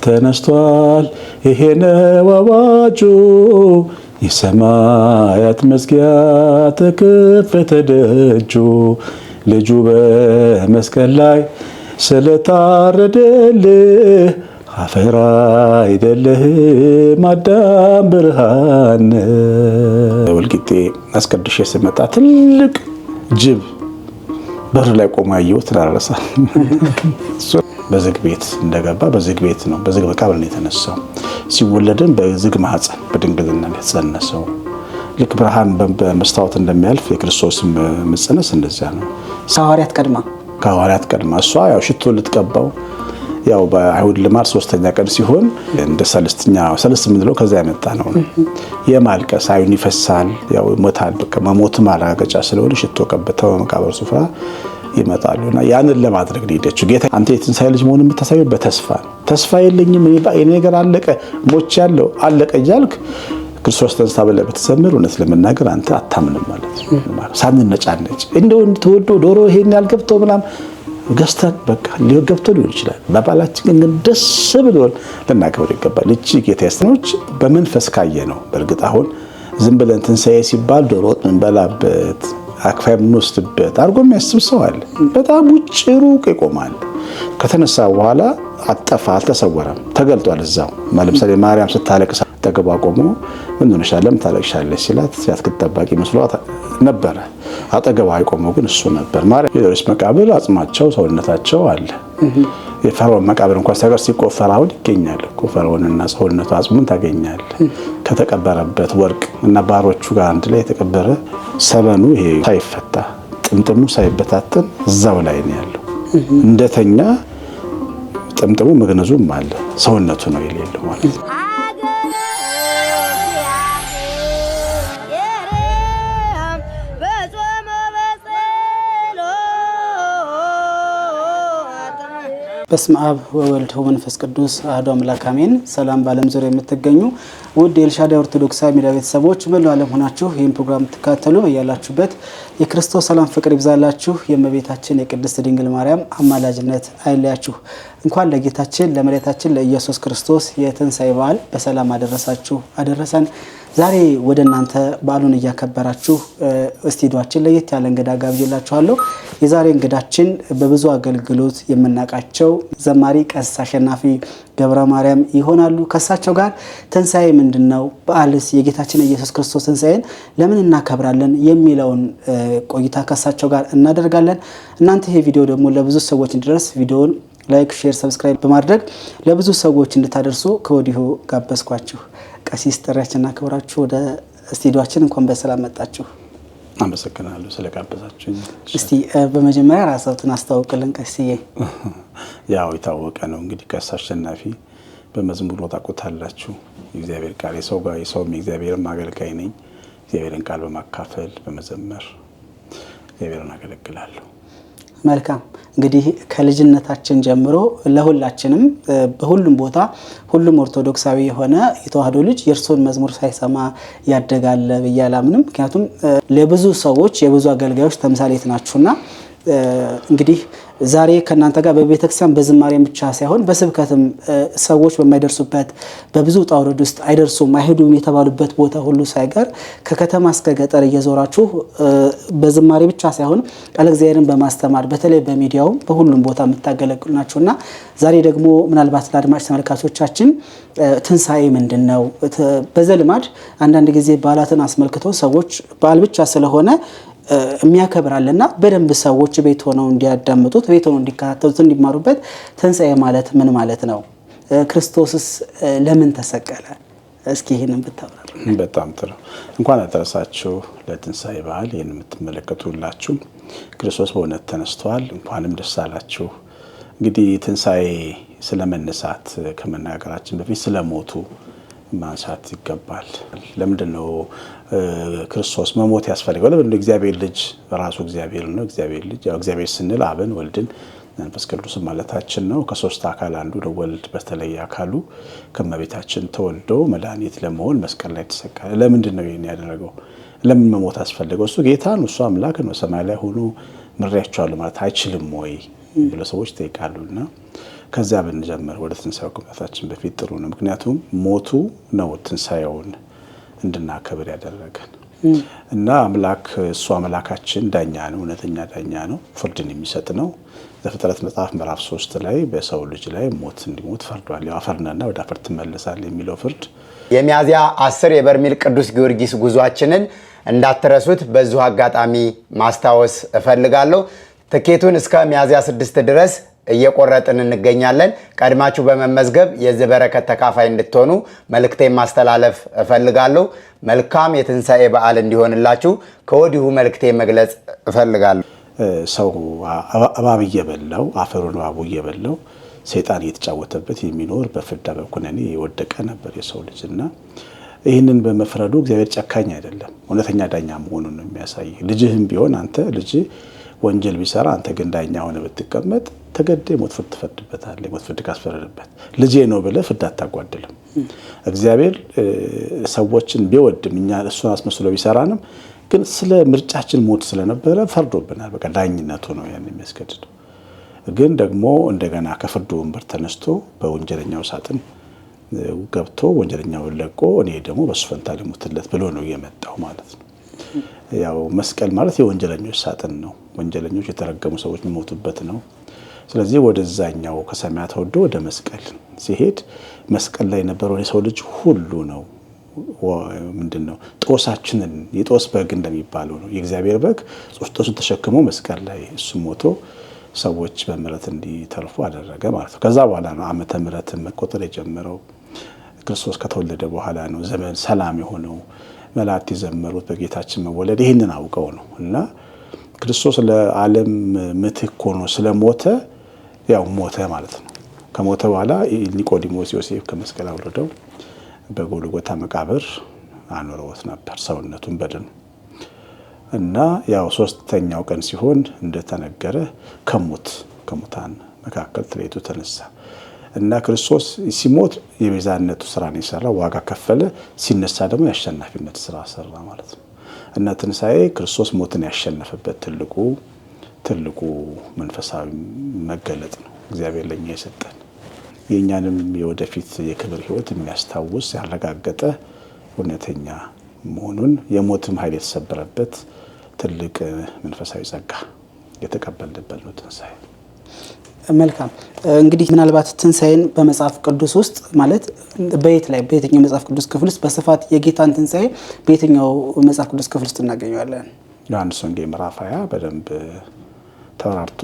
ተነስቷል ይሄ ነው አዋጁ የሰማያት መዝጊያ ተከፈተ ደጁ ልጁ በመስቀል ላይ ስለታረደልህ አፈር አይደለህም አዳም ብርሃን ወልቂጤ አስቀድሼ ስመጣ ትልቅ ጅብ በር ላይ ቆሞ ያየሁት ተራራሳ በዝግ ቤት እንደገባ በዝግ ቤት ነው በዝግ መቃብር ነው የተነሳው ሲወለድም በዝግ ማህፀን በድንግልና ነው የተጸነሰው ልክ ብርሃን በመስታወት እንደሚያልፍ የክርስቶስ መጸነስ እንደዚያ ነው ከሐዋርያት ቀድማ እሷ ያው ሽቶ ልትቀባው ያው በአይሁድ ልማድ ሶስተኛ ቀን ሲሆን እንደ ሰለስት ምንድነው ከዛ ያመጣ ነው የማልቀስ አይን ይፈሳል ያው ሞታል በቃ መሞት ማረጋገጫ ስለሆነ ሽቶ ቀብተው መቃብር ስፍራ ይመጣሉና ያንን ለማድረግ ሊደች ጌታ አንተ የትንሣኤ ልጅ መሆኑን የምታሳየው በተስፋ ተስፋ የለኝም እኔ ነገር አለቀ ሞች ያለው አለቀ እያልክ ክርስቶስ ተንሳ ብለህ ብትዘምር እውነት ለመናገር አንተ አታምንም ማለት ነው ሳንነጫነጭ እንደው ተወዶ ዶሮ ይሄን ያልገብተው ምናም ገስተን በቃ ሊገብተው ሊሆን ይችላል በባላችን ግን ደስ ብሎን ለናከብር ይገባል እቺ ጌታ ያስተኖች በመንፈስ ካየ ነው በርግጥ አሁን ዝም ብለን ትንሣኤ ሲባል ዶሮ ምን በላበት አክፋይ ምንወስድበት አርጎ የሚያስብ ሰው አለ በጣም ውጭ ሩቅ ይቆማል ከተነሳ በኋላ አጠፋ አልተሰወረም ተገልጧል እዛው ለምሳሌ ማርያም ስታለቅስ ተገባ ቆሞ ምን ሆነሻለም ታለቅሻለሽ ሲላት ሲያትክት ጠባቂ መስሏት ነበር አጠገባ አይቆመው ግን እሱ ነበር ማርያም የደረስ መቃብር አጽማቸው ሰውነታቸው አለ የፈርዖን መቃብር እንኳን ሳይቀር ሲቆፈር አሁን ይገኛል ፈርዖንና ሰውነቱ አጽሙን ታገኛል ከተቀበረበት ወርቅ እና ባሮቹ ጋር አንድ ላይ የተቀበረ ሰበኑ ይሄ ሳይፈታ ጥምጥሙ ሳይበታተን እዛው ላይ ነው ያለው እንደተኛ ጥምጥሙ መግነዙም አለ ሰውነቱ ነው የሌለው ማለት ነው በስመ አብ ወወልድ ወመንፈስ ቅዱስ አሐዱ አምላክ አሜን። ሰላም በዓለም ዙሪያ የምትገኙ ውድ የኤልሻዳይ ኦርቶዶክሳዊ ሚዲያ ቤተሰቦች በመላው ዓለም ሆናችሁ ይህን ፕሮግራም ተከታተሉ በያላችሁበት የክርስቶስ ሰላም ፍቅር ይብዛላችሁ የእመቤታችን የቅድስት ድንግል ማርያም አማላጅነት አይለያችሁ። እንኳን ለጌታችን ለመድኃኒታችን ለኢየሱስ ክርስቶስ የትንሣኤ በዓል በሰላም አደረሳችሁ አደረሰን። ዛሬ ወደ እናንተ በዓሉን እያከበራችሁ ስቱዲዮአችን ለየት ያለ እንግዳ ጋብዤላችኋለሁ። የዛሬ እንግዳችን በብዙ አገልግሎት የምናውቃቸው ዘማሪ ቀሲስ አሸናፊ ገብረ ማርያም ይሆናሉ። ከሳቸው ጋር ትንሣኤ ምንድነው በዓልስ የጌታችን ኢየሱስ ክርስቶስ ትንሣኤን ለምን እናከብራለን የሚለውን ቆይታ ከሳቸው ጋር እናደርጋለን። እናንተ ይሄ ቪዲዮ ደግሞ ለብዙ ሰዎች እንዲደርስ ቪዲዮውን ላይክ ሼር ሰብስክራይብ በማድረግ ለብዙ ሰዎች እንድታደርሱ ከወዲሁ ጋበዝኳችሁ። ቀሲስ ጥሪያችንና ክብራችሁ ወደ ስቱዲዮአችን እንኳን በሰላም መጣችሁ። አመሰግናለሁ ስለጋበዛችሁኝ። እስቲ በመጀመሪያ ራስዎትን አስተዋውቁልን ቀሲዬ። ያው የታወቀ ነው እንግዲህ ቀሲስ አሸናፊ በመዝሙር ታውቁታላችሁ። እግዚአብሔር ቃል የሰው እግዚአብሔርን አገልጋይ ነኝ። እግዚአብሔርን ቃል በማካፈል በመዘመር እግዚአብሔርን አገለግላለሁ። መልካም እንግዲህ ከልጅነታችን ጀምሮ ለሁላችንም በሁሉም ቦታ ሁሉም ኦርቶዶክሳዊ የሆነ የተዋህዶ ልጅ የእርሶን መዝሙር ሳይሰማ ያደጋል በያላምንም ምክንያቱም ለብዙ ሰዎች የብዙ አገልጋዮች ተምሳሌት ናችሁና እንግዲህ ዛሬ ከናንተ ጋር በቤተክርስቲያን በዝማሬም ብቻ ሳይሆን በስብከትም ሰዎች በማይደርሱበት በብዙ ጣውረድ ውስጥ አይደርሱም አይሄዱም የተባሉበት ቦታ ሁሉ ሳይቀር ከከተማ እስከ ገጠር እየዞራችሁ በዝማሬ ብቻ ሳይሆን ቃል እግዚአብሔርን በማስተማር በተለይ በሚዲያው በሁሉም ቦታ የምታገለግሉ ናችሁና ዛሬ ደግሞ ምናልባት ለአድማጭ ተመልካቾቻችን ትንሣኤ ምንድነው በዘልማድ አንዳንድ ጊዜ በዓላትን አስመልክቶ ሰዎች በዓል ብቻ ስለሆነ የሚያከብራልና በደንብ ሰዎች ቤት ሆነው እንዲያዳምጡት ቤት ሆነው እንዲከታተሉት እንዲማሩበት ትንሣኤ ማለት ምን ማለት ነው? ክርስቶስስ ለምን ተሰቀለ? እስኪ ይሄንን ብታብራሩ። በጣም ጥሩ። እንኳን አደረሳችሁ ለትንሣኤ በዓል። ይሄን የምትመለከቱላችሁ ክርስቶስ በእውነት ተነስቷል። እንኳንም ደስ አላችሁ። እንግዲህ ትንሣኤ ስለመነሳት ከመናገራችን በፊት ስለሞቱ ማንሳት ይገባል። ለምንድነው ክርስቶስ መሞት ያስፈልገው? ለምንድነው እግዚአብሔር ልጅ ራሱ እግዚአብሔር ነው። እግዚአብሔር ልጅ ያው እግዚአብሔር ስንል አብን ወልድን መንፈስ ቅዱስ ማለታችን ነው። ከሶስት አካል አንዱ ነው ወልድ በተለየ አካሉ ከመቤታችን ተወልዶ መድኃኒት ለመሆን መስቀል ላይ ተሰቀለ። ለምንድነው ይሄን ያደረገው? ለምን መሞት አስፈልገው? እሱ ጌታ ነው፣ እሱ አምላክ ነው። ሰማይ ላይ ሆኖ ምሪያቸዋለሁ ማለት አይችልም ወይ ብለው ሰዎች ጠይቃሉና ከዛ ብንጀምር ወደ ትንሣኤው ከመጣታችን በፊት ጥሩ ነው። ምክንያቱም ሞቱ ነው ትንሣኤውን እንድናከብር ያደረገን እና አምላክ እሱ አምላካችን ዳኛ ነው፣ እውነተኛ ዳኛ ነው፣ ፍርድን የሚሰጥ ነው። ዘፍጥረት መጽሐፍ ምዕራፍ 3 ላይ በሰው ልጅ ላይ ሞት እንዲሞት ፈርዷል። ያው አፈር ነህና ወደ አፈር ትመለሳለህ የሚለው ፍርድ። የሚያዝያ 10 የበርሜል ቅዱስ ጊዮርጊስ ጉዟችንን እንዳትረሱት በዚሁ አጋጣሚ ማስታወስ እፈልጋለሁ። ትኬቱን እስከ ሚያዝያ 6 ድረስ እየቆረጥን እንገኛለን። ቀድማችሁ በመመዝገብ የዚህ በረከት ተካፋይ እንድትሆኑ መልእክቴን ማስተላለፍ እፈልጋለሁ። መልካም የትንሣኤ በዓል እንዲሆንላችሁ ከወዲሁ መልእክቴን መግለጽ እፈልጋለሁ። ሰው እባብ እየበላው አፈሩን እባቡ እየበላው ሰይጣን እየተጫወተበት የሚኖር በፍዳ በኩነኔ የወደቀ ነበር የሰው ልጅና ይህንን በመፍረዱ እግዚአብሔር ጨካኝ አይደለም፣ እውነተኛ ዳኛ መሆኑን ነው የሚያሳይ። ልጅህም ቢሆን አንተ ልጅ ወንጀል ቢሰራ አንተ ግን ዳኛ ሆነ ብትቀመጥ ተገደ የሞት ፍርድ ትፈርድበታለህ። የሞት ፍርድ ካስፈረድበት ልጄ ነው ብለህ ፍርድ አታጓድልም። እግዚአብሔር ሰዎችን ቢወድም እኛ እሱን አስመስሎ ቢሰራንም ግን ስለ ምርጫችን ሞት ስለነበረ ፈርዶብናል። በቃ ዳኝነቱ ነው ያን የሚያስገድደው። ግን ደግሞ እንደገና ከፍርዱ ወንበር ተነስቶ በወንጀለኛው ሳጥን ገብቶ ወንጀለኛውን ለቆ እኔ ደግሞ በሱ ፈንታ ልሙትለት ብሎ ነው የመጣው ማለት ነው። ያው መስቀል ማለት የወንጀለኞች ሳጥን ነው። ወንጀለኞች የተረገሙ ሰዎች የሚሞቱበት ነው። ስለዚህ ወደዛኛው ከሰማያት ወርዶ ወደ መስቀል ሲሄድ መስቀል ላይ የነበረው የሰው ልጅ ሁሉ ነው ምንድነው ጦሳችንን የጦስ በግ እንደሚባለው ነው። የእግዚአብሔር በግ ጦሱን ተሸክሞ መስቀል ላይ እሱ ሞቶ ሰዎች በምህረት እንዲተርፉ አደረገ ማለት ነው። ከዛ በኋላ ነው ዓመተ ምህረትን መቆጠር የጀመረው። ክርስቶስ ከተወለደ በኋላ ነው ዘመን ሰላም የሆነው። መላእክት የዘመሩት በጌታችን መወለድ ይህንን አውቀው ነው እና ክርስቶስ ለዓለም ምትክ ሆኖ ስለሞተ ያው ሞተ ማለት ነው። ከሞተ በኋላ ኒቆዲሞስ ዮሴፍ ከመስቀል አውርደው በጎልጎታ መቃብር አኖረውት ነበር ሰውነቱን በድኑ እና ያው ሶስተኛው ቀን ሲሆን እንደተነገረ ከሙታን መካከል ተለይቶ ተነሳ እና ክርስቶስ ሲሞት የቤዛነቱ ስራን የሰራ ዋጋ ከፈለ፣ ሲነሳ ደግሞ የአሸናፊነት ስራ ሰራ ማለት ነው እና ትንሣኤ ክርስቶስ ሞትን ያሸነፈበት ትልቁ መንፈሳዊ መገለጥ ነው እግዚአብሔር ለኛ የሰጠን። የእኛንም የወደፊት የክብር ህይወት የሚያስታውስ ያረጋገጠ እውነተኛ መሆኑን የሞትም ኃይል የተሰበረበት ትልቅ መንፈሳዊ ጸጋ የተቀበልንበት ነው ትንሣኤ። መልካም እንግዲህ ምናልባት ትንሣኤን በመጽሐፍ ቅዱስ ውስጥ ማለት በየትኛው መጽሐፍ ቅዱስ ክፍል ውስጥ በስፋት የጌታን ትንሣኤ በየትኛው መጽሐፍ ቅዱስ ክፍል ውስጥ እናገኘዋለን? ዮሐንስ ወንጌል ምዕራፍ 20 በደንብ ተራርቶ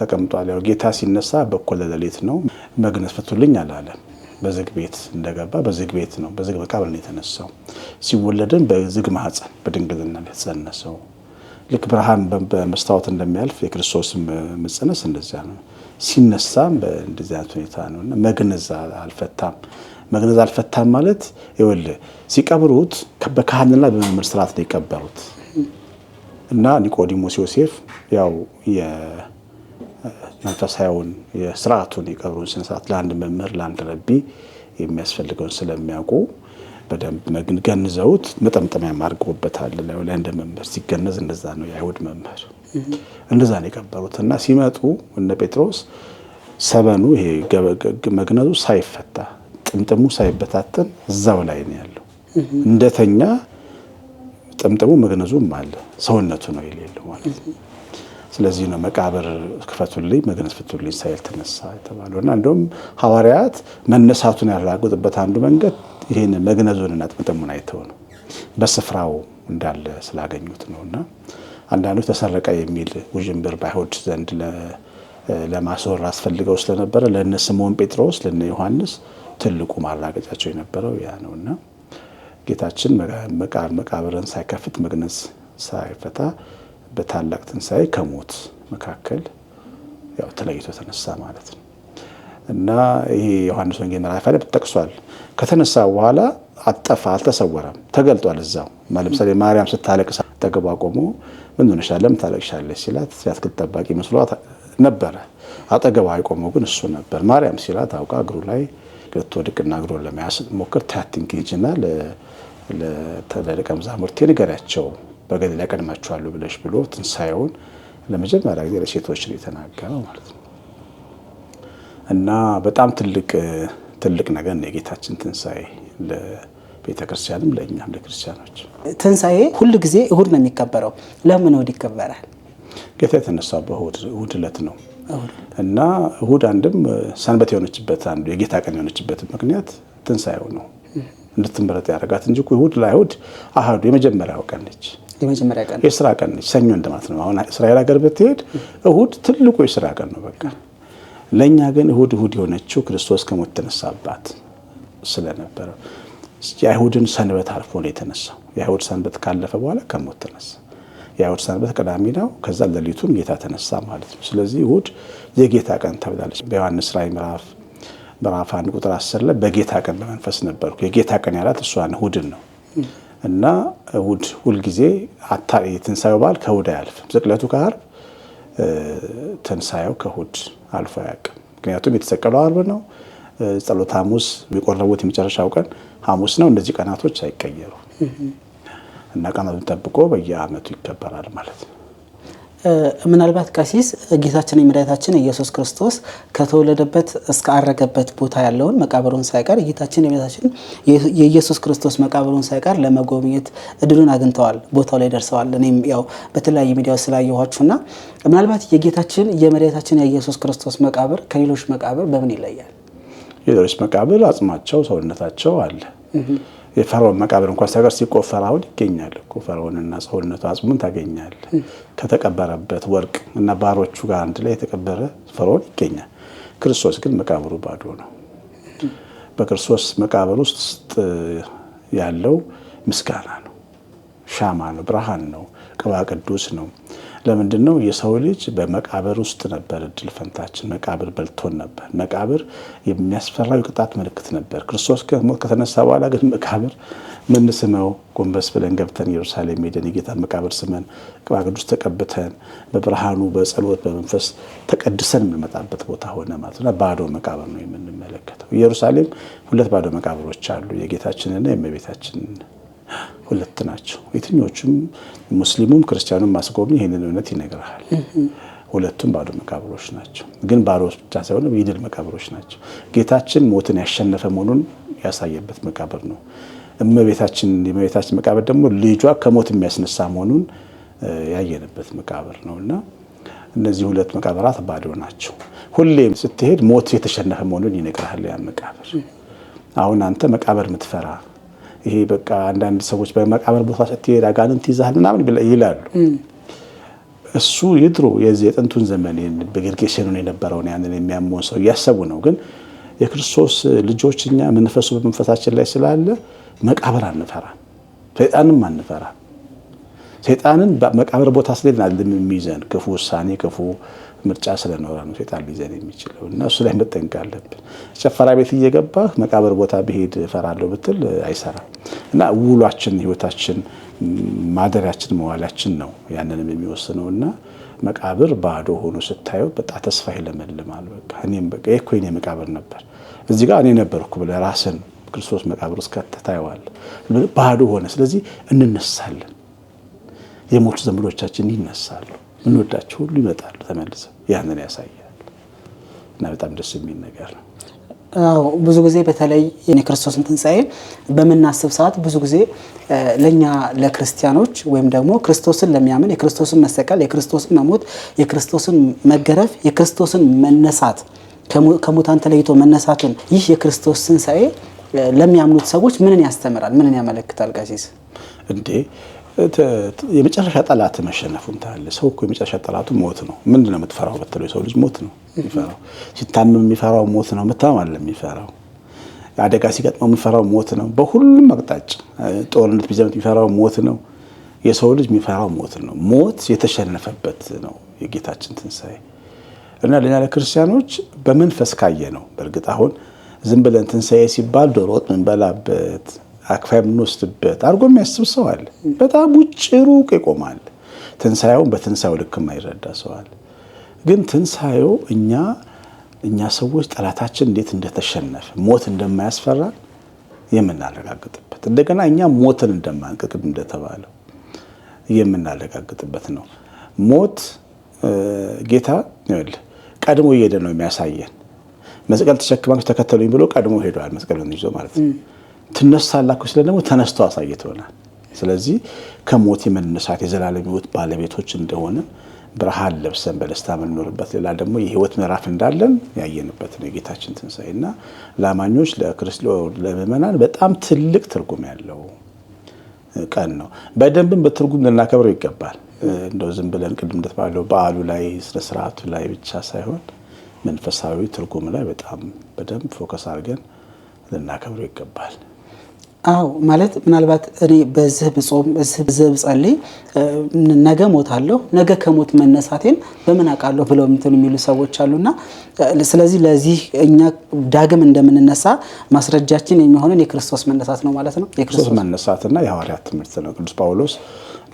ተቀምጧል። ያው ጌታ ሲነሳ በእኩለ ሌሊት ነው። መግነዝ ፍቱልኝ አላለም። በዝግ ቤት እንደገባ በዝግ ቤት ነው፣ በዝግ መቃብር ነው የተነሳው። ሲወለድም በዝግ ማህፀን በድንግልና የተጸነሰው። ልክ ብርሃን በመስታወት እንደሚያልፍ የክርስቶስ መጸነስ እንደዚያ ነው። ሲነሳም በእንደዚህ አይነት ሁኔታ ነውና መግነዝ አልፈታም ማለት ይኸውልህ ሲቀብሩት በካህንና በመምህር ስርዓት ነው የቀበሩት እና ኒቆዲሞስ ዮሴፍ ያው የመንፈሳዊውን የስርዓቱን የቀብሩን ስነ ስርዓት ለአንድ መምህር ለአንድ ረቢ የሚያስፈልገውን ስለሚያውቁ በደንብ ገንዘውት መጠምጠሚያ አድርገውበታል። ላይ እንደ መምህር ሲገነዝ እንደዛ ነው የአይሁድ መምህር እንደዛ ነው የቀበሩት እና ሲመጡ እነ ጴጥሮስ ሰበኑ ይሄ መግነዙ ሳይፈታ ጥምጥሙ ሳይበታተን እዛው ላይ ነው ያለው። እንደተኛ ጥምጥሙ መግነዙም አለ፣ ሰውነቱ ነው የሌለው ማለት ነው። ስለዚህ ነው መቃብር ክፈቱልኝ መግነዝ ፍቱልኝ ሳይል ተነሳ የተባለውና እንደውም ሐዋርያት መነሳቱን ያረጋገጡበት አንዱ መንገድ ይሄን መግነዙንና ጥምጥሙን አይተው ነው፣ በስፍራው እንዳለ ስላገኙት ነውና አንዳንዶች ተሰረቀ የሚል ውዥንብር በአይሁድ ዘንድ ለማስወር አስፈልገው ስለነበረ ለእነ ስምዖን ጴጥሮስ ለእነ ዮሐንስ ትልቁ ማረጋገጫቸው የነበረው ያ ነውና ጌታችን መቃብርን ሳይከፍት መግነዝ ሳይፈታ በታላቅ ትንሣኤ ከሞት መካከል ያው ተለይቶ ተነሳ ማለት ነው እና ይሄ ዮሐንስ ወንጌል ምዕራፍ ላይ ተጠቅሷል። ከተነሳ በኋላ አልተሰወረም፣ ተገልጧል እዛው። ለምሳሌ ማርያም ስታለቅስ አጠገቧ ቆሞ ምን ሆነሻል ለምን ታለቅሻለሽ ሲላት የአትክልት ጠባቂ መስሏት ነበረ። አጠገቧ የቆመው ግን እሱ ነበር። ማርያም ሲላት አውቃ እግሩ ላይ ልትወድቅና እግሩን ለመያዝ ሞክር ታትንኪጅና ለደቀ መዛሙርቴ ንገሪያቸው በገሊላ ቀድማቸዋለሁ ብለሽ ብሎ ትንሣኤውን ለመጀመሪያ ጊዜ ለሴቶች ነው የተናገረው ማለት ነው እና በጣም ትልቅ ነገር ነው የጌታችን ትንሣኤ ለቤተክርስቲያንም ለእኛም ለክርስቲያኖች። ትንሣኤ ሁል ጊዜ እሁድ ነው የሚከበረው። ለምን እሁድ ይከበራል? ጌታ የተነሳው እሁድ ዕለት ነው እና እሁድ አንድም ሰንበት የሆነችበት አንዱ የጌታ ቀን የሆነችበት ምክንያት ትንሣኤው ነው እንድትመረጥ ያደርጋት እንጂ እሁድ ለአይሁድ አሃዱ የመጀመሪያው ቀን ነች። የስራ ቀን ነች። ሰኞ እንደማለት ነው። አሁን እስራኤል ሀገር ብትሄድ እሁድ ትልቁ የስራ ቀን ነው በቃ። ለእኛ ግን እሁድ የሆነችው ክርስቶስ ከሞት የተነሳባት ስለነበረ የአይሁድን ሰንበት አልፎ ነው የተነሳው። የአይሁድ ሰንበት ካለፈ በኋላ ከሞት ተነሳ። የአይሁድ ሰንበት ቅዳሜ ነው። ከዛ ሌሊቱን ጌታ ተነሳ ማለት ነው። ስለዚህ እሁድ የጌታ ቀን ተብላለች። በዮሐንስ ራዕይ ምዕራፍ 1 ቁጥር 10 ላይ በጌታ ቀን በመንፈስ ነበርኩ። የጌታ ቀን ያላት እሷን እሁድን ነው እና እሁድ ሁልጊዜ የትንሣኤው በዓል ከእሁድ አያልፍም። ስቅለቱ ከዓርብ፣ ትንሣኤው ከእሁድ አልፎ አያውቅም። ምክንያቱም የተሰቀለው ዓርብ ነው። ጸሎተ ሐሙስ የሚቆረቡት የመጨረሻው ቀን ሐሙስ ነው። እነዚህ ቀናቶች አይቀየሩም እና ቀናቱን ጠብቆ በየዓመቱ ይከበራል ማለት ነው። ምናልባት ቀሲስ ጌታችን የመድኃኒታችን ኢየሱስ ክርስቶስ ከተወለደበት እስከ አረገበት ቦታ ያለውን መቃብሩን ሳይቀር ጌታችን የኢየሱስ ክርስቶስ መቃብሩን ሳይቀር ለመጎብኘት እድሉን አግኝተዋል። ቦታው ላይ ደርሰዋል። እኔም ያው በተለያየ ሚዲያው ስላየኋችሁና ምናልባት የጌታችን የመድኃኒታችን የኢየሱስ ክርስቶስ መቃብር ከሌሎች መቃብር በምን ይለያል? የሌሎች መቃብር አጽማቸው፣ ሰውነታቸው አለ። የፈርዖን መቃብር እንኳን ሳይቀር ሲቆፈር አሁን ይገኛል እኮ ፈርዖንና ሰውነቱ አጽሙን ታገኛል። ከተቀበረበት ወርቅ እና ባሮቹ ጋር አንድ ላይ የተቀበረ ፈርዖን ይገኛል። ክርስቶስ ግን መቃብሩ ባዶ ነው። በክርስቶስ መቃብር ውስጥ ያለው ምስጋና ነው፣ ሻማ ነው፣ ብርሃን ነው፣ ቅባ ቅዱስ ነው። ለምንድን ነው? የሰው ልጅ በመቃብር ውስጥ ነበር እድል ፈንታችን። መቃብር በልቶን ነበር። መቃብር የሚያስፈራው የቅጣት ምልክት ነበር። ክርስቶስ ከሞት ከተነሳ በኋላ ግን መቃብር ምን ስመው ጎንበስ ብለን ገብተን ኢየሩሳሌም ሄደን የጌታን መቃብር ስመን ቅባ ቅዱስ ተቀብተን በብርሃኑ በጸሎት በመንፈስ ተቀድሰን የምንመጣበት ቦታ ሆነ ማለት ነው። ባዶ መቃብር ነው የምንመለከተው። ኢየሩሳሌም 2 ባዶ መቃብሮች አሉ፣ የጌታችንና የእመቤታችን 2 ናቸው። የትኞቹም ሙስሊሙም ክርስቲያኑም ማስጎብኝ ይህንን እውነት ይነግራል። 2ቱም ባዶ መቃብሮች ናቸው። ግን ባዶ ብቻ ሳይሆን የድል መቃብሮች ናቸው። ጌታችን ሞትን ያሸነፈ መሆኑን ያሳየበት መቃብር ነው። የእመቤታችን መቃብር ደግሞ ልጇ ከሞት የሚያስነሳ መሆኑን ያየንበት መቃብር ነው እና እነዚህ 2 መቃብራት ባዶ ናቸው። ሁሌም ስትሄድ ሞት የተሸነፈ መሆኑን ይነግራል ያ መቃብር። አሁን አንተ መቃብር የምትፈራ ይሄ በቃ አንዳንድ ሰዎች በመቃብር ቦታ ስትሄድ አጋንንት ይዛል ምናምን ይላሉ። እሱ የድሮ የጥንቱን ዘመን በጌርጌሴኖን የነበረውን ያንን የሚያመውን ሰው እያሰቡ ነው። ግን የክርስቶስ ልጆች እኛ መንፈሱ በመንፈሳችን ላይ ስላለ መቃብር አንፈራም፣ ሰይጣንም አንፈራም። ሰይጣንን መቃብር ቦታ ስለሌለ የሚይዘን ክፉ ውሳኔ ክፉ ምርጫ ስለኖረ ነው ሰይጣን ሊይዘን የሚችለው እና እሱ ላይ መጠንቀቅ አለብን። ጨፈራ ቤት እየገባህ መቃብር ቦታ ብሄድ እፈራለሁ ብትል አይሰራም። እና ውሏችን፣ ህይወታችን፣ ማደሪያችን፣ መዋላችን ነው ያንንም የሚወስነው እና መቃብር ባዶ ሆኖ ስታየው በጣም ተስፋ ይለመልማል። በቃ እኔም በቃ እኮ የኔ መቃብር ነበር እዚህ ጋር እኔ ነበርኩ ብለህ ራስን ክርስቶስ መቃብር ውስጥ ከተታየዋል። ባዶ ሆነ። ስለዚህ እንነሳለን። የሞቱ ዘመዶቻችን ይነሳሉ። እንወዳቸው ሁሉ ይመጣሉ ተመልሰው። ያንን ያሳያል እና በጣም ደስ የሚል ነገር ነው። ብዙ ጊዜ በተለይ የክርስቶስን ትንሣኤ በምናስብ ሰዓት ብዙ ጊዜ ለኛ ለክርስቲያኖች ወይም ደግሞ ክርስቶስን ለሚያምን የክርስቶስን መሰቀል፣ የክርስቶስን መሞት፣ የክርስቶስን መገረፍ፣ የክርስቶስን መነሳት ከሙታን ተለይቶ መነሳቱን ይህ የክርስቶስ ትንሣኤ ለሚያምኑት ሰዎች ምንን ያስተምራል? ምንን ያመለክታል? ቀሲስ እንዴ የመጨረሻ ጠላት መሸነፉን ታያለ። ሰው እኮ የመጨረሻ ጠላቱ ሞት ነው። ምንድነው የምትፈራው በተለይ ሰው ልጅ ሞት ነው የሚፈራው። ሲታመም የሚፈራው ሞት ነው። መታመም አለ የሚፈራው። አደጋ ሲገጥመው የሚፈራው ሞት ነው። በሁሉም አቅጣጫ ጦርነት ቢዘምት የሚፈራው ሞት ነው። የሰው ልጅ የሚፈራው ሞት ነው። ሞት የተሸነፈበት ነው የጌታችን ትንሣኤ እና ለኛ ለክርስቲያኖች በመንፈስ ካየ ነው። በእርግጥ አሁን ዝም ብለን ትንሣኤ ሲባል ዶሮ ወጥ ምንበላበት አክፋይ የምንወስድበት አድርጎ የሚያስብ ሰው አለ። በጣም ውጭ ሩቅ ይቆማል። ትንሣኤውን በትንሣኤው ልክ የማይረዳ ሰው አለ። ግን ትንሣኤው እኛ ሰዎች ጠላታችን እንዴት እንደተሸነፈ ሞት እንደማያስፈራ የምናረጋግጥበት እንደገና እኛ ሞትን እንደማንቀቅም እንደተባለው የምናረጋግጥበት ነው። ሞት ጌታ ቀድሞ እየሄደ ነው የሚያሳየን። መስቀል ተሸክማችሁ ተከተሉኝ ብሎ ቀድሞ ሄዷል። መስቀሉን ይዞ ማለት ነው። ትነሳላችሁ ስለ ደግሞ ተነስቶ አሳይቶናል። ስለዚህ ከሞት የመነሳት የዘላለም ሕይወት ባለቤቶች እንደሆነ ብርሃን ለብሰን በደስታ የምንኖርበት ሌላ ደግሞ የሕይወት ምዕራፍ እንዳለን ያየንበት ነው የጌታችን ትንሣኤና ለአማኞች ለምእመናን በጣም ትልቅ ትርጉም ያለው ቀን ነው። በደንብም በትርጉም ልናከብረው ይገባል። እንደው ዝም ብለን ቅድም እንደተባለው በዓሉ ላይ ስነ ስርዓቱ ላይ ብቻ ሳይሆን መንፈሳዊ ትርጉም ላይ በጣም በደንብ ፎከስ አድርገን ልናከብረው ይገባል። አዎ ማለት ምናልባት እኔ በዚህ ብጾም በዚህ ብጸልይ ነገ ሞታለሁ፣ ነገ ከሞት መነሳቴን በምን አውቃለሁ ብለው የሚሉ ሰዎች አሉና ስለዚህ ለዚህ እኛ ዳግም እንደምንነሳ ማስረጃችን የሚሆነን የክርስቶስ መነሳት ነው ማለት ነው። የክርስቶስ መነሳትና የሐዋርያት ትምህርት ነው። ቅዱስ ጳውሎስ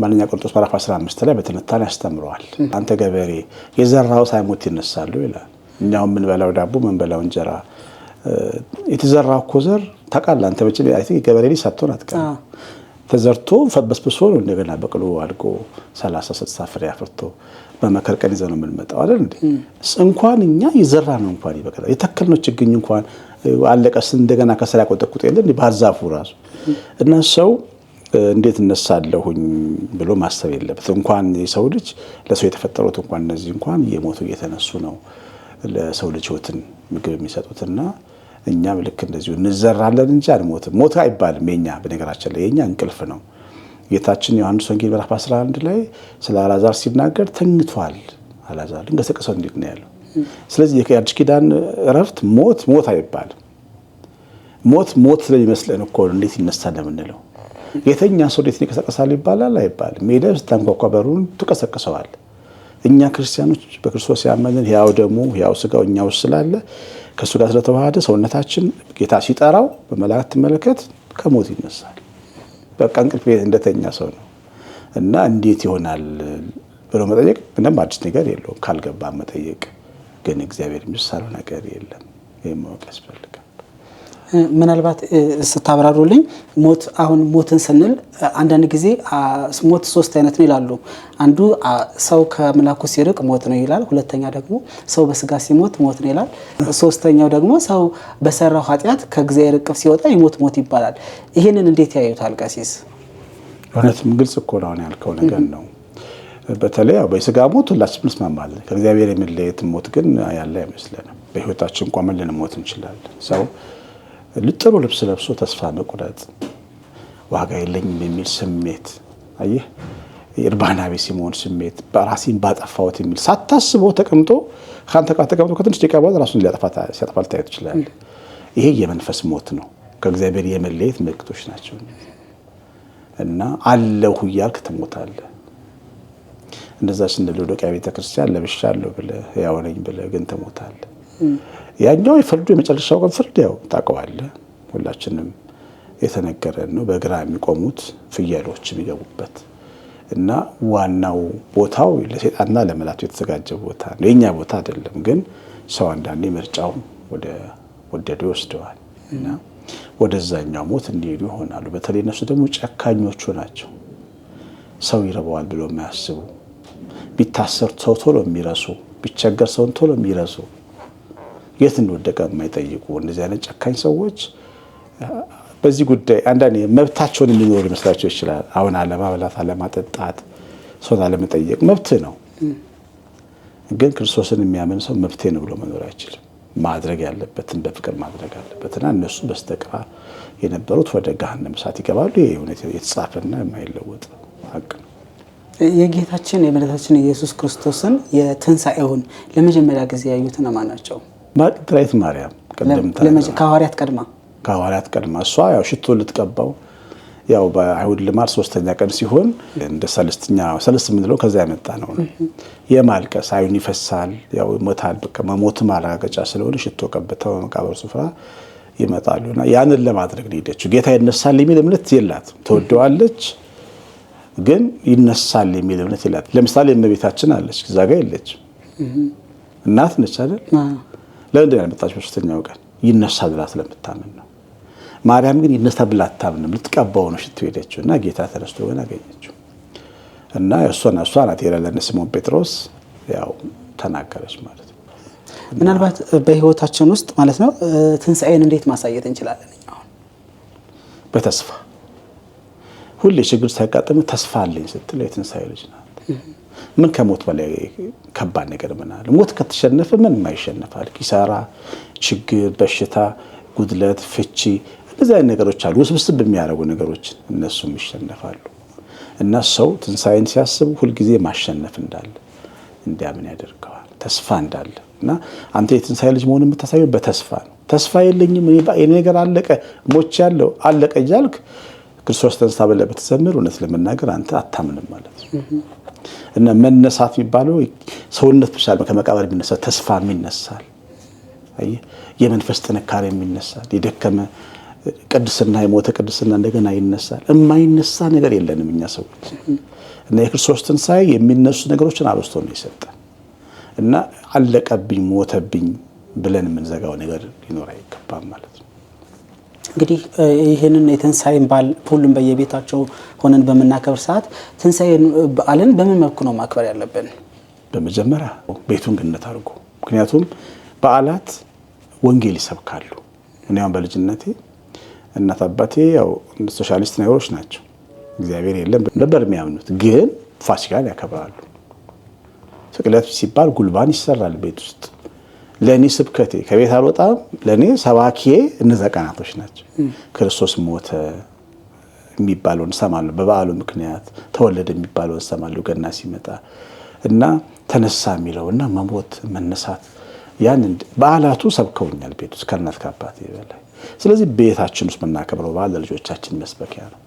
ማንኛ ቆሮንቶስ ምዕራፍ 15 ላይ በትንታኔ ያስተምረዋል። አንተ ገበሬ የዘራው ሳይሞት ይነሳሉ ይላል። እኛው የምንበላው ዳቦ የምንበላው እንጀራ የተዘራው እኮ ዘር ታውቃለህ አንተ በጭ ገበሬ ልጅ ሳትሆን አትቀርም። ተዘርቶ በስብሶ ነው እንደገና በቅሎ አድጎ 30 60 ፍሬ አፍርቶ በመከር ቀን ይዘው ነው የምንመጣው አይደል እንዴ? እንኳን እኛ የዘራ ነው እንኳን ይበቃል። የተከልነው ችግኝ እንኳን አለቀስ እንደገና ከስራ ያቆጠቁጥ የለ እንዴ ባህር ዛፉ ራሱ እና ሰው እንዴት እነሳለሁኝ ብሎ ማሰብ የለበትም። እንኳን የሰው ልጅ ለሰው የተፈጠሩት እንኳን እነዚህ እንኳን እየሞቱ እየተነሱ ነው ለሰው ልጅ ሕይወትን ምግብ የሚሰጡትና እኛም ልክ እንደዚሁ እንዘራለን እንጂ አንሞትም። ሞት አይባልም የኛ በነገራችን ላይ የኛ እንቅልፍ ነው። ጌታችን ዮሐንስ ወንጌል ምዕራፍ 11 ላይ ስለ አልዓዛር ሲናገር ተኝቷል አልዓዛር እንገሰቀሰው እንዴት ነው ያለው። ስለዚህ የአዲስ ኪዳን እረፍት ሞት አይባልም። ሞት ስለሚመስለን እኮ እንዴት ይነሳል ለምንለው የተኛ ሰው እንዴት ይቀሰቀሳል ይባላል አይባልም። ሜዳው ስታንኳኳ በሩን ትቀሰቅሰዋል። እኛ ክርስቲያኖች በክርስቶስ ያመንን ሕያው ደሙ ሕያው ሥጋው እኛ ውስጥ ስላለ ከእሱ ጋር ስለተዋሃደ ሰውነታችን ጌታ ሲጠራው በመላእክት መለከት ከሞት ይነሳል። በቃ እንቅልፍ እንደተኛ ሰው ነው እና እንዴት ይሆናል ብሎ መጠየቅ ምንም አዲስ ነገር የለውም። ካልገባ መጠየቅ ግን እግዚአብሔር የሚሰራው ነገር የለም። ይሄን ማወቅ ያስፈልጋል። ምናልባት ስታብራሩልኝ አሁን ሞትን ስንል አንዳንድ ጊዜ ሞት 3 አይነት ነው ይላሉ። አንዱ ሰው ከመላኩ ሲርቅ ሞት ነው ይላል። ሁለተኛ ደግሞ ሰው በስጋ ሲሞት ሞት ነው ይላል። ሶስተኛው ደግሞ ሰው በሰራው ኃጢአት ከእግዚአብሔር እቅፍ ሲወጣ ይሞት ይባላል። ይሄንን እንዴት ያዩታል ቀሲስ? እውነትም ግልጽ እኮ ነው ያልከው ነገር ነው። በተለይ በስጋ ሞት ሁላችንም እንስማማለን። ከእግዚአብሔር የመለየት ሞት ግን ያለ አይመስለንም። በህይወታችን ቆመን ልንሞት እንችላለን። ሰው ጥሩ ልብስ ለብሶ ተስፋ መቁረጥ ዋጋ የለኝም የሚል ስሜት አየህ፣ እርባና ቢስ የመሆን ስሜት በራሴን ባጠፋሁት የሚል ሳታስበው ተቀምጦ ካንተ ጋር ተቀምጦ ከትንሽ ደቂቃ በኋላ ራሱን ሲያጠፋ ልታየው ትችላለህ። ይሄ የመንፈስ ሞት ነው። ከእግዚአብሔር የመለየት ምልክቶች ናቸው እና አለሁ እያልክ ትሞታለህ። እንደዛ ስንል ሎዶቅያ ቤተክርስቲያን ለብሻለሁ ብለህ ሕያው ነኝ ብለህ ግን ትሞታለህ። ያኛው የፍርዱ የመጨረሻው ቀን ፍርድ ያው ታውቀዋለህ፣ ሁላችንም የተነገረን ነው። በግራ የሚቆሙት ፍየሎች የሚገቡበት እና ዋናው ቦታው ለሰይጣንና ለመላእክት የተዘጋጀ ቦታ ነው። የኛ ቦታ አይደለም። ግን ሰው አንዳንዴ ምርጫው ወደ ወደዱ ይወስደዋል እና ወደዛኛው ሞት እንዲሄዱ ይሆናሉ። በተለይ እነሱ ደግሞ ጨካኞቹ ናቸው። ሰው ይረባዋል ብሎ የማያስቡ፣ ቢታሰር ሰው ቶሎ የሚረሱ፣ ቢቸገር ሰውን ቶሎ የሚረሱ፣ የት እንደወደቀ የማይጠይቁ እንደዚህ አይነት ጨካኝ ሰዎች በዚህ ጉዳይ አንዳንዴ መብታቸውን የሚኖሩ ይመስላቸው ይችላል። አሁን አለማብላት፣ አለማጠጣት፣ ሰውን አለመጠየቅ መብት ነው። ግን ክርስቶስን የሚያምን ሰው መብቴ ነው ብሎ መኖር አይችልም። ማድረግ ያለበትን በፍቅር ማድረግ አለበትና እነሱ በስተግራ የነበሩት ወደ ገሃነመ እሳት ይገባሉ። ይሄ እውነት የተጻፈና የማይለወጥ ሀቅ ነው። የጌታችን የመድኃኒታችን ኢየሱስ ክርስቶስን የትንሣኤውን ለመጀመሪያ ጊዜ ያዩት እነማን ናቸው? መግደላዊት ማርያም ከሐዋርያት ቀድማ እሷ ያው ሽቶ ልትቀባው ያው በአይሁድ ልማድ 3ኛ ቀን ሲሆን እንደ ሰለስት ምንለው ከዛ ያመጣ ነው። የማልቀስ አይን ይፈሳል፣ ያው ሞታል፣ በቃ መሞት ማረጋገጫ ስለሆነ ሽቶ ቀብተው መቃብር ስፍራ ይመጣሉና ያንን ለማድረግ ሄደችው። ጌታ ይነሳል የሚል እምነት የላትም። ትወደዋለች ግን ይነሳል የሚል እምነት የላት። ለምሳሌ እመቤታችን አለች፣ እዛ ጋር የለች። እናት ነች አይደል? ለምን ያልመጣች በ3ኛው ቀን ይነሳል ብላ ስለምታምን ነው። ማርያም ግን ይነሳል ብላ አታምንም። ልትቀባው ነው ሽቶ ሄደችው እና ጌታ ተነስቶ ግን አገኘችው እና እሷ ናት የለለነ ሲሞን ጴጥሮስ ያው ተናገረች ማለት ነው። ምናልባት በህይወታችን ውስጥ ማለት ነው ትንሣኤን እንዴት ማሳየት እንችላለን? በተስፋ ሁሌ ችግር ሳይጋጠም ተስፋ አለኝ ስትል የትንሣኤ ልጅ ናት። ምን ከሞት በላይ ከባድ ነገር ምን አለ? ሞት ከተሸነፈ ምን ማይሸነፋል? ኪሳራ፣ ችግር፣ በሽታ፣ ጉድለት፣ ፍቺ እነዚህ አይነት ነገሮች አሉ። ውስብስብ የሚያደርጉ ነገሮች እነሱም ይሸነፋሉ። እና ሰው ትንሣኤን ሲያስብ ሁልጊዜ ማሸነፍ እንዳለ እንዲያምን ያደርገዋል። ተስፋ እንዳለ እና አንተ የትንሣኤ ልጅ መሆን የምታሳየው በተስፋ ነው። ተስፋ የለኝም እኔ ነገር አለቀ ሞች ያለው አለቀ እያልክ ክርስቶስ ተነሳ ብለህ ብትዘምር እውነት ለመናገር አንተ አታምንም ማለት ነው። እና መነሳት የሚባለው ሰውነት ብቻ ከመቃብር የሚነሳ ተስፋም ይነሳል። አይ የመንፈስ ጥንካሬ ይነሳል። የደከመ ቅድስና የሞተ ቅድስና እንደገና ይነሳል። የማይነሳ ነገር የለንም እኛ ሰዎች። እና የክርስቶስ ትንሣኤ የሚነሱ ነገሮችን አብስቶ ነው የሰጠን። እና አለቀብኝ ሞተብኝ ብለን የምንዘጋው ነገር ሊኖር አይገባም ማለት ነው። እንግዲህ ይህንን የትንሣኤን በዓል ሁሉም በየቤታቸው ሆነን በመናከብር ሰዓት ትንሣኤን በዓልን በምን መልኩ ነው ማክበር ያለብን? በመጀመሪያ ቤቱን ገነት አድርጎ። ምክንያቱም በዓላት ወንጌል ይሰብካሉ። እኔ አሁን በልጅነቴ እናት አባቴ ያው ሶሻሊስት ነገሮች ናቸው። እግዚአብሔር የለም ነበር የሚያምኑት፣ ግን ፋሲካን ያከብራሉ። ስቅለት ሲባል ጉልባን ይሰራል ቤት ውስጥ። ለኔ ስብከቴ ከቤት አልወጣም፣ ለኔ ሰባኪዬ እነዛ ቀናቶች ናቸው። ክርስቶስ ሞተ የሚባለውን ሰማለሁ፣ በበዓሉ ምክንያት ተወለደ የሚባለውን ሰማለሁ ገና ሲመጣ እና ተነሳ የሚለውና መሞት መነሳት ያን በዓላቱ ሰብከውኛል ቤት ውስጥ ከእናት ከአባቴ በላይ። ስለዚህ ቤታችን ውስጥ የምናከብረው በዓል ለልጆቻችን መስበኪያ ነው።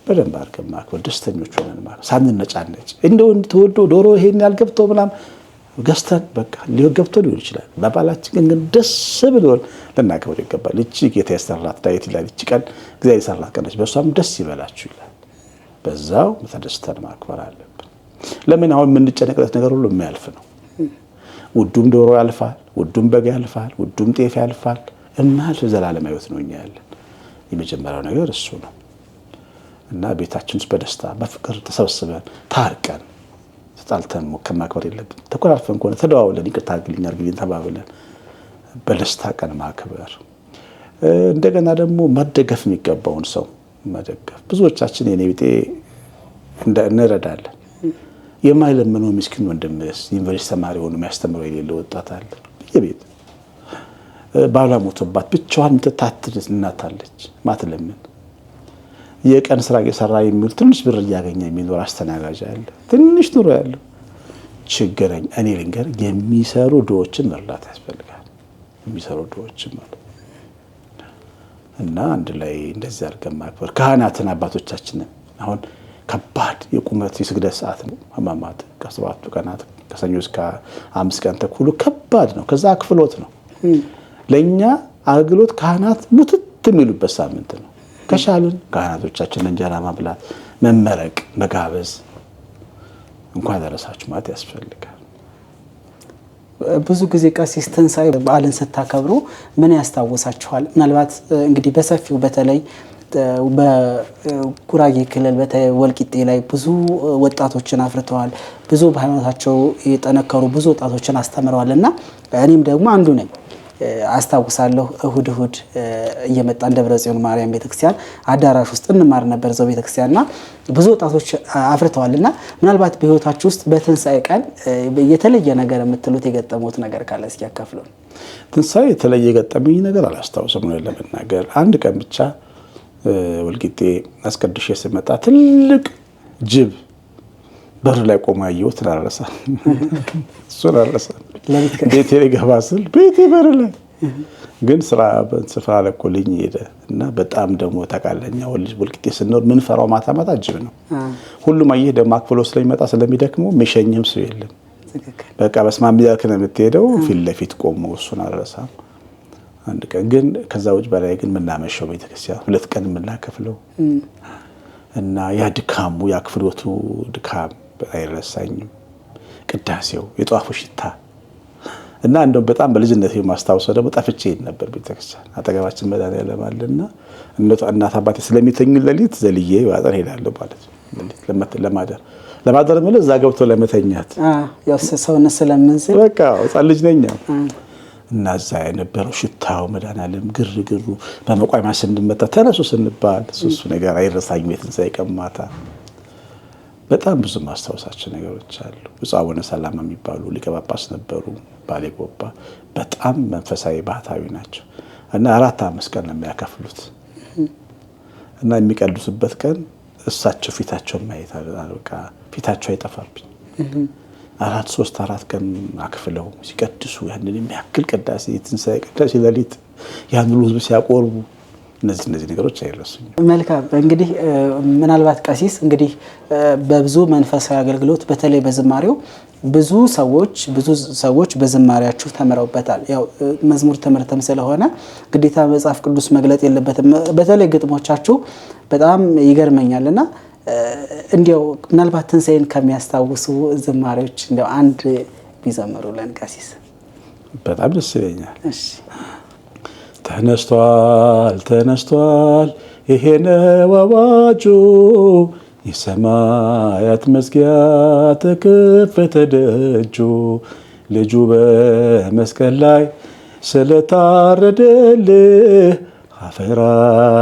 በደንብ አድርገን ማክበር፣ ደስተኞች ሆነን ማለት ሳንነጫነጭ እንደው ተወልዶ ዶሮ ይሄን ያልገብቶ ምናምን ገዝተን በቃ ገብቶ ሊሆን ይችላል። በዓላችን ግን ደስ ብሎን ልናከብር ይገባል። እቺ ጌታ የሰራት ዳዊት ይላል፣ እቺ ቀን እግዚአብሔር የሰራት ቀን ነች፣ በሷም ደስ ይበላችሁ ይላል። በዛው ተደስተን ማክበር አለብን። ለምን አሁን የምንጨነቅበት ነገር ሁሉ የሚያልፍ ነው። ውዱም ዶሮ ያልፋል፣ ውዱም በግ ያልፋል፣ ውዱም ጤፍ ያልፋል። የማያልፍ ዘላለም ሕይወት ነው እኛ ያለን። የመጀመሪያው ነገር እሱ ነው። እና ቤታችን ውስጥ በደስታ በፍቅር ተሰብስበን ታርቀን ተጣልተን ከማክበር የለብን። ተኮራርፈን ከሆነ ተደዋውለን ይቅርታ አድርግልኝ ተባብለን በደስታ ቀን ማክበር። እንደገና ደግሞ መደገፍ የሚገባውን ሰው መደገፍ። ብዙዎቻችን የኔ ቢጤ እንረዳለን። የማይለምነው ምስኪን ወንድምስ ዩኒቨርሲቲ ተማሪ ሆኖ የሚያስተምረው የሌለ ወጣት አለ በየቤት። ባሏ ሞቶባት ብቻዋን የምትታትር እናት አለች ማትለምን። የቀን ስራ እየሰራ የሚውል ትንሽ ብር እያገኘ የሚኖር አስተናጋጅ አለ። ትንሽ ኑሮ ያለው ችግረኝ እኔ ልንገር፣ የሚሰሩ ድሆችን መርዳት ያስፈልጋል። የሚሰሩ ድሆችን ማለት እና አንድ ላይ እንደዚህ አድርገን ማክበር። ካህናትን አባቶቻችንን አሁን ከባድ የቁመት የስግደት ሰዓት ነው። ሕማማት ከሰባቱ ቀናት ከሰኞ እስከ 5 ቀን ተኩሉ ከባድ ነው። ከዛ አክፍሎት ነው። ለኛ አገልግሎት ካህናት ሙትት የሚሉበት ሳምንት ነው። ከሻልን ካህናቶቻችን እንጀራ ማብላት፣ መመረቅ፣ መጋበዝ እንኳን ደረሳችሁ ማለት ያስፈልጋል። ብዙ ጊዜ ቀሲስ ትንሣኤ በዓልን ስታከብሩ ምን ያስታውሳችኋል? ምናልባት እንግዲህ በሰፊው በተለይ በጉራጌ ክልል ወልቂጤ ላይ ብዙ ወጣቶችን አፍርተዋል። ብዙ በሃይማኖታቸው የጠነከሩ ብዙ ወጣቶችን አስተምረዋል እና እኔም ደግሞ አንዱ ነኝ። አስታውሳለሁ እሁድ እየመጣን ደብረ ጽዮን ማርያም ቤተክርስቲያን አዳራሽ ውስጥ እንማር ነበር እዛው ቤተክርስቲያንና ብዙ ወጣቶች አፍርተዋልና ምናልባት በህይወታችሁ ውስጥ በትንሣኤ ቀን የተለየ ነገር የምትሉት የገጠሙት ነገር ካለ እስኪ ያካፍሉን። ትንሣኤ የተለየ የገጠመኝ ነገር አላስታውስም ነው ለመናገር። አንድ ቀን ብቻ ወልቂጤ አስቀድሼ ስመጣ ትልቅ ጅብ በር ላይ ቆሞ ያየሁት አልረሳም። እሱን አልረሳም። ቤቴ ገባ ስል ቤቴ በር ላይ ግን ስፍራ ለቆልኝ ሄደ እና በጣም ደግሞ ተቃለኛ ወልቂጤ ስንኖር ምን ፈራው ማታ ማታ ጅብ ነው። ሁሉም አየህ ደግሞ አክፍሎ ስለሚመጣ ስለሚደክመው የሚሸኝም ሰው የለም። በቃ በስማም ያልክ ነው የምትሄደው። ፊት ለፊት ቆሞ እሱን አልረሳም። አንድ ቀን ግን ከዛ ውጭ በላይ ግን ምናመሸው ቤተክርስቲያን 2 ቀን የምናከፍለው እና ያ ድካሙ ያ ክፍሎቱ ድካም አይረሳኝም። ቅዳሴው የጧፉ ሽታ እና እንደው በጣም በልጅነት የማስታውሰው ደግሞ ጠፍቼ ነበር ቤተክርስቲያን አጠገባችን መድኃኒዓለም አለና እናት አባቴ ስለሚተኙ ሌሊት ዘልዬ ዋጠር ሄዳለሁ ማለት ነው። ለማደር ማለት እዛ ገብቶ ለመተኛት ያው ሰውነት ስለምንስል በቃ ህፃን ልጅ ነኝ። እና እዛ የነበረው ሽታው መድኃኔዓለም ግርግሩ በመቋሚያ ስንመጣ ተነሱ ስንባል እሱ ነገር አይረሳኝም። የትንሣኤ ቀን ማታ በጣም ብዙ ማስታወሳቸው ነገሮች አሉ። ብፁዕ አቡነ ሰላማ የሚባሉ ሊቀ ጳጳስ ነበሩ ባሌ ጎባ። በጣም መንፈሳዊ ባህታዊ ናቸው እና 4-5 ቀን ነው የሚያከፍሉት እና የሚቀድሱበት ቀን እሳቸው ፊታቸውን ማየት በቃ ፊታቸው አይጠፋብኝ። 4 ቀን አክፍለው ሲቀድሱ ያንን የሚያክል ቅዳሴ የትንሣኤ ቅዳሴ ሌሊት ያን ሁሉ ህዝብ ሲያቆርቡ እነዚህ ነገሮች አይረሱኝም። መልካም እንግዲህ ምናልባት ቀሲስ እንግዲህ በብዙ መንፈሳዊ አገልግሎት በተለይ በዝማሬው ብዙ ሰዎች በዝማሬያችሁ ተመረውበታል። ያው መዝሙር ትምህርትም ስለሆነ ግዴታ መጽሐፍ ቅዱስ መግለጥ የለበትም። በተለይ ግጥሞቻችሁ በጣም ይገርመኛልና እንዲያው ምናልባት ትንሣኤን ከሚያስታውሱ ዝማሬዎች እንዲያው አንድ ቢዘምሩልን ቀሲስ በጣም ደስ ይለኛል። እሺ። ተነስቷል ይሄ ነው አዋጁ፣ የሰማያት መዝጊያ ተከፈተ ደጁ፣ ልጁ በመስቀል ላይ ስለታረደልህ አፈር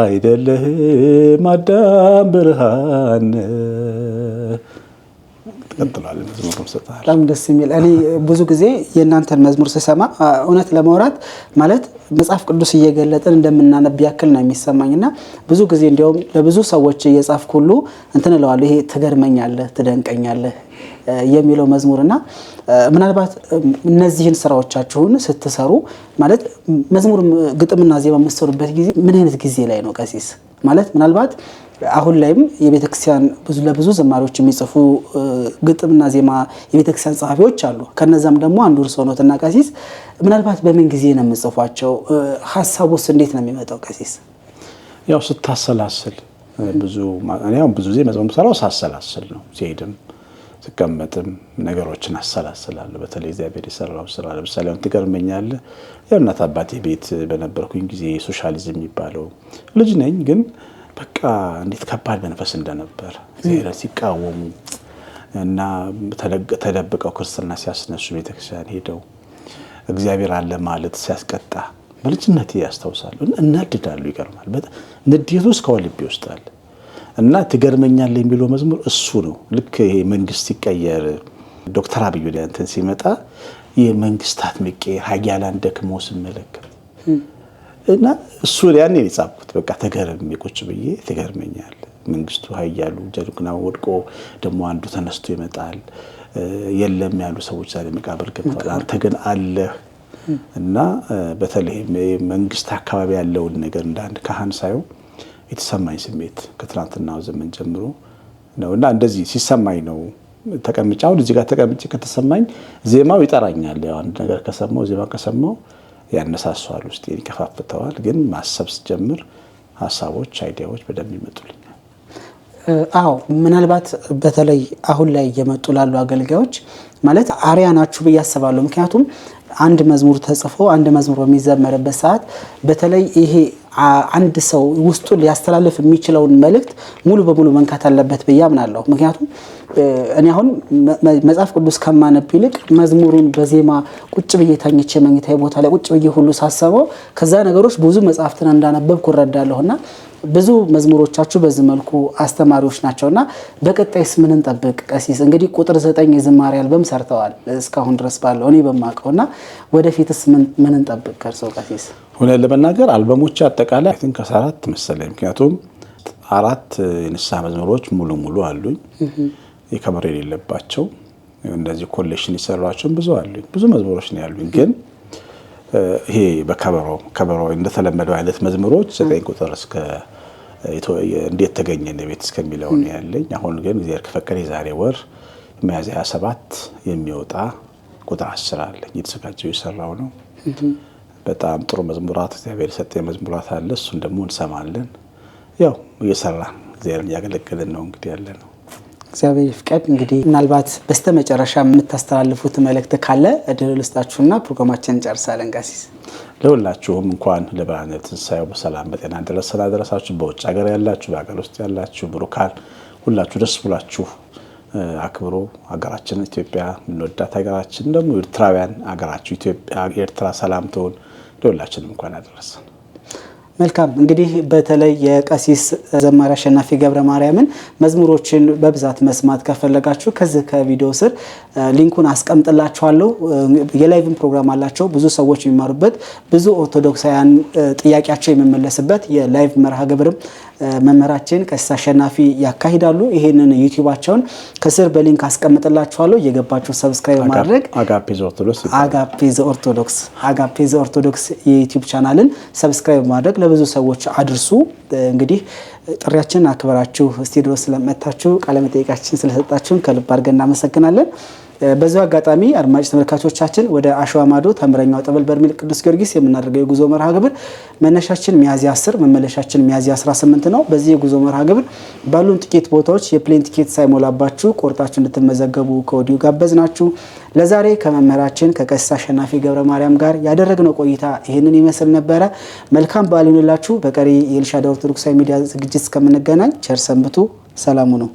አይደለህም አዳም ብርሃን። ተቀጥሏል መዝሙሩም ሰጣል። በጣም ደስ የሚል እኔ ብዙ ጊዜ የእናንተን መዝሙር ስሰማ እውነት ለማውራት ማለት መጽሐፍ ቅዱስ እየገለጠን እንደምናነብ ያክል ነው የሚሰማኝና ብዙ ጊዜ እንዲያውም ለብዙ ሰዎች እየጻፍኩ ሁሉ እንትን እለዋለሁ። ይሄ ትገርመኛለህ፣ ትደንቀኛለህ የሚለው መዝሙርና ምናልባት እነዚህን ስራዎቻችሁን ስትሰሩ ማለት መዝሙር ግጥምና ዜማ የምትሰሩበት ጊዜ ምን አይነት ጊዜ ላይ ነው ቀሲስ? ማለት ምናልባት አሁን ላይም የቤተክርስቲያን ለብዙ ዘማሪዎች የሚጽፉ ግጥምና ዜማ የቤተክርስቲያን ጸሐፊዎች አሉ። ከነዛም ደግሞ አንዱ እርሶ ነዎትና ቀሲስ ምናልባት በምን ጊዜ ነው የምጽፏቸው? ሐሳቡስ እንዴት ነው የሚመጣው ቀሲስ? ያው ስታሰላስል ብዙ ጊዜ መዝሙር የምሰራው ሳሰላስል ነው። ሲሄድም ስቀመጥም ነገሮችን አሰላስላለሁ። በተለይ እግዚአብሔር የሰራው ስራ ለምሳሌ አሁን ትገርመኛለህ። ያው እናት አባቴ ቤት በነበርኩኝ ጊዜ ሶሻሊዝም የሚባለው ልጅ ነኝ ግን በቃ እንዴት ከባድ መንፈስ እንደነበር እግዚአብሔር ሲቃወሙ እና ተደብቀው ክርስትና ሲያስነሱ ቤተክርስቲያን ሄደው እግዚአብሔር አለ ማለት ሲያስቀጣ በልጅነቴ ያስታውሳለሁ። እናድዳለሁ። ይገርማል። በጣም ንዴቱ እስከ ልቤ ውስጥ አለ እና ትገርመኛለህ የሚለው መዝሙር እሱ ነው። ልክ ይሄ መንግስት ሲቀየር ዶክተር አብይ ወደ እንትን ሲመጣ የመንግስታት መቀየር ኃያላን ደክመው ስመለከት እና እሱ ያኔ የጻፍኩት በቃ ተገርሜ ቁጭ ብዬ ትገርመኛለህ መንግስቱ ኃያሉ ጀግናው ወድቆ ደግሞ አንዱ ተነስቶ ይመጣል። የለም ያሉ ሰዎች ዛሬ መቃብር ገብተዋል፣ አንተ ግን አለህ። እና በተለይ መንግስት አካባቢ ያለውን ነገር እንዳንድ ካህን ሳይሆን የተሰማኝ ስሜት ከትናንትናው ዘመን ጀምሮ ነውና እንደዚህ ሲሰማኝ ነው ተቀምጬ አሁን እዚህ ጋር ተቀምጬ ከተሰማኝ ዜማው ይጠራኛል። ያው አንድ ነገር ከሰማው ዜማ ከሰማው ያነሳሳዋል፣ ውስጥ ይከፋፍተዋል። ግን ማሰብ ሲጀምር ሀሳቦች አይዲያዎች በደንብ ይመጡልኛል። አዎ ምናልባት በተለይ አሁን ላይ እየመጡ ላሉ አገልጋዮች ማለት አሪያ ናችሁ ብዬ አስባለሁ። ምክንያቱም አንድ መዝሙር ተጽፎ አንድ መዝሙር በሚዘመርበት ሰዓት በተለይ ይሄ አንድ ሰው ውስጡ ሊያስተላልፍ የሚችለውን መልእክት ሙሉ በሙሉ መንካት አለበት ብዬ አምናለሁ። ምክንያቱም እኔ አሁን መጽሐፍ ቅዱስ ከማነብ ይልቅ መዝሙሩን በዜማ ቁጭ ብዬ ታኝቼ መኝታዬ ቦታ ላይ ቁጭ ብዬ ሁሉ ሳስበው ከዛ ነገሮች ብዙ መጽሐፍትን እንዳነበብኩ እረዳለሁና ብዙ መዝሙሮቻችሁ በዚህ መልኩ አስተማሪዎች ናቸውና በቀጣይስ ምን እንጠብቅ ቀሲስ? እንግዲህ ቁጥር 9 የዝማሬ አልበም ሰርተዋል እስካሁን ድረስ ባለው እኔ በማውቀውና ወደፊትስ ምን እንጠብቅ ከርሰው ቀሲስ? ሁለት ለመናገር አልበሞች አጠቃላይ ከ4 መሰለኝ። ምክንያቱም 4 የንስሐ መዝሙሮች ሙሉ አሉኝ የከበረ የሌለባቸው እንደዚህ ኮሌክሽን ይሰራቸው ብዙ አሉኝ። ብዙ መዝሙሮች ነው ያሉኝ። ግን ይሄ በከበሮ እንደተለመደው አይነት መዝሙሮች 9 ቁጥር እስከ እንዴት ተገኘ ለቤት እስከሚለው ነው ያለኝ። አሁን ግን እግዚአብሔር ከፈቀደ የዛሬ ወር ሚያዝያ 27 የሚወጣ ቁጥር 10 አለኝ የተዘጋጀው የሰራው ነው። በጣም ጥሩ መዝሙራት እግዚአብሔር የሰጠኝ መዝሙራት አለ። እሱን ደግሞ እንሰማለን። ያው እየሰራን እግዚአብሔርን እያገለገልን ነው እንግዲህ ያለ ነው። እግዚአብሔር ይፍቀድ። እንግዲህ ምናልባት በስተመጨረሻ የምታስተላልፉት መልእክት ካለ እድል ልስጣችሁና ፕሮግራማችንን እንጨርሳለን ቀሲስ። ለሁላችሁም እንኳን ለብርሃነ ትንሣኤው በሰላም በጤና አደረሳችሁ። በውጭ ሀገር ያላችሁ፣ በሀገር ውስጥ ያላችሁ ብሩካን ሁላችሁ ደስ ብላችሁ አክብሮ ሀገራችን ኢትዮጵያ እንወዳት ሀገራችን ደግሞ ኤርትራውያን ሀገራችን ኢትዮጵያ ኤርትራ ሰላም ትሁን ለሁላችንም እንኳን አደረሰን። መልካም እንግዲህ በተለይ የቀሲስ ዘማሪ አሸናፊ ገብረ ማርያምን መዝሙሮችን በብዛት መስማት ከፈለጋችሁ ከዚህ ከቪዲዮ ስር ሊንኩን አስቀምጥላችኋለሁ። የላይቭን ፕሮግራም አላቸው ብዙ ሰዎች የሚማሩበት ብዙ ኦርቶዶክሳውያን ጥያቄያቸው የሚመለስበት የላይቭ መርሃ ግብርም መምህራችን ቀሲስ አሸናፊ ያካሂዳሉ። ይሄንን ዩቲዩባቸውን ከስር በሊንክ አስቀምጥላችኋለሁ እየገባችሁ ሰብስክራይብ ማድረግ አጋፔ ዘኦርቶዶክስ የዩቲዩብ ቻናልን ሰብስክራይብ ማድረግ ለብዙ ሰዎች አድርሱ። እንግዲህ ጥሪያችንን አክብራችሁ ስቱዲዮ ስለመጣችሁ ቃለ መጠይቃችን ስለሰጣችሁን ከልብ አድርገን እናመሰግናለን። በዛው አጋጣሚ አድማጭ ተመልካቾቻችን ወደ አሸዋ ማዶ ተምረኛው ጠበል በርሜል ቅዱስ ጊዮርጊስ የምናደርገው የጉዞ መርሃ ግብር መነሻችን ሚያዝያ 10 መመለሻችን ሚያዝያ 18 ነው። በዚህ የጉዞ መርሃ ግብር ባሉን ጥቂት ቦታዎች የፕሌን ቲኬት ሳይሞላባችሁ ቆርጣችሁ እንድትመዘገቡ ከወዲሁ ጋበዝናችሁ። ለዛሬ ከመምህራችን ከቀሲስ አሸናፊ ገብረ ማርያም ጋር ያደረግነው ቆይታ ይሄንን ይመስል ነበረ። መልካም በዓል ይሁንላችሁ። በቀሪ የኤልሻዳይ ኦርቶዶክሳዊ ሚዲያ ዝግጅት እስከምንገናኝ ቸር ሰንብቱ። ሰላሙ ነው።